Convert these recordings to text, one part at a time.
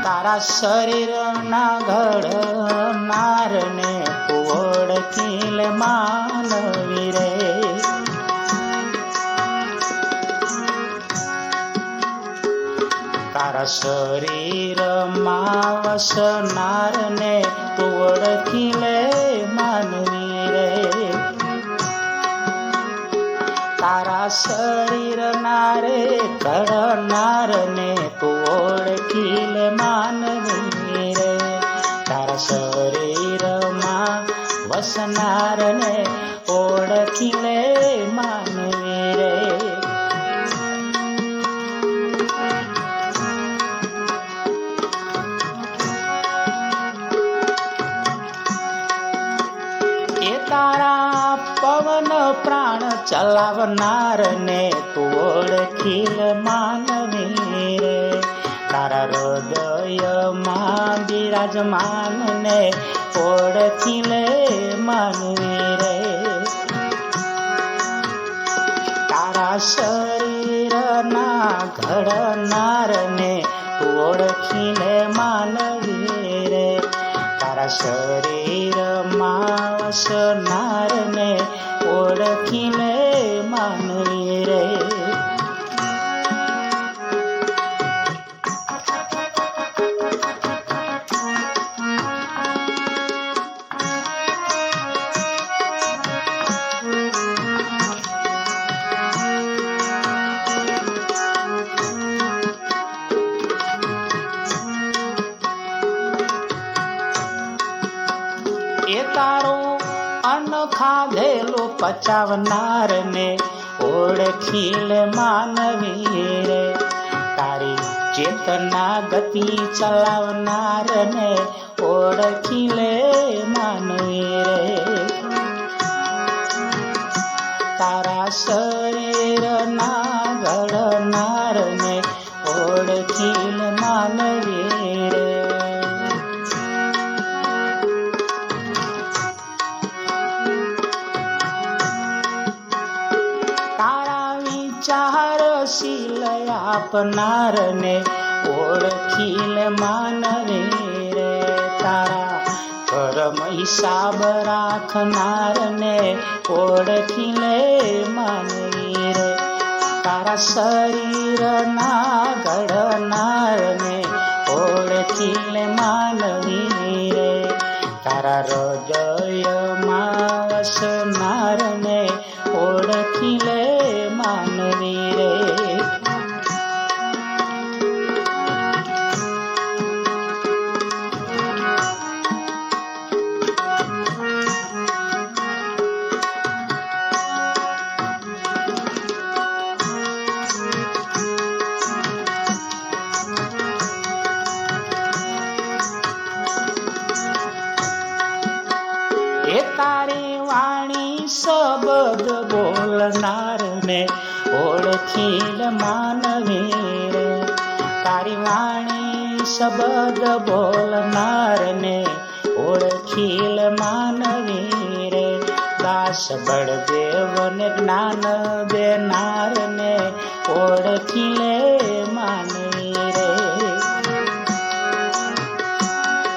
તારા શરીરના ઘડનારને ઓળખી લે માનવી રે. તારા શરીરમાં વસનારને ઓળખી લે માનવી રે. તારા શરીરના રે ઘડનારને ઓળખી લે માનવી રે. તારા શરીરમાં વસનારને ઓળખી લે માનવી રે. એ તારા પવન પ્રાણ ચલાવનારને ઓળખી લે માનવી રે. તારા હૃદયમાં બિરાજમાનને ઓળખી લે માનવી રે. તારા શરીરના ઘડનારને ઓળખી લે માનવી રે. તારા શરીરમાં વસનારને ઓળખી લે માનવી રે. એ તારો અન્ન ખાધેલો પચાવનારને ઓળખી લે માનવી રે. તારી ચેતના ગતિ ચલાવનારને ઓળખી લે માનવી રે. તારા શરીરના ઘડનારને ઓળખી લે માનવી રે. ચારશીલ આપનારને ઓળખી લે માનવી રે. તારા કર્મ હિસાબ રાખનારને ઓળખી લે માનવી રે. તારા શરીરના ઘડનારને ઓળખી લે માનવી રે. તારા હૃદયમાં વસનારને ઓળખી લે માનવી રે. એ તારી વાણી શબ્દ બોલનારને ઓળખી લે માનવી રે. તારી વાણી શબ્દ બોલનારને ઓળખી લે માનવી રે. દાસ બળદેવને જ્ઞાન દેનારને ઓળખી લે માનવી રે.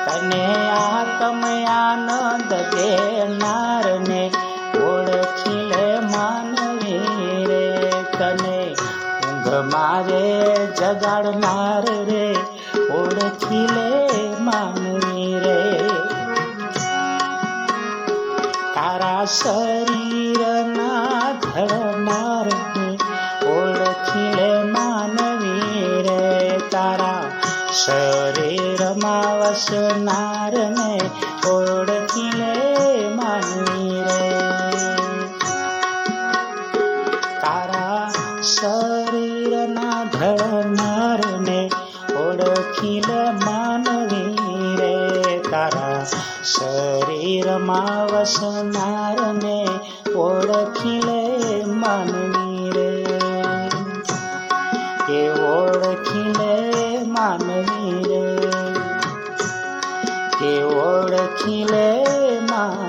તને આત્મ આનંદ દેનારને ઓળખી લે માનવી રે. તને ઊંઘ મારે જગાડનાર રે ઓળખી લે માનવી રે. તારા શરીરના ઘડનારને ઓળખી લે માનવી રે. તારા શરીરમાં વસનારને ઓળખી લે માનવી રે. તારા શરીરના ઘડનારને ઓળખી લે માનવી રે. તારા શરીરમાં વસનારને ઓળખી લે માનવી રે. કે ઓળખી લે માનવી રે. કે ઓળખી લે માનવી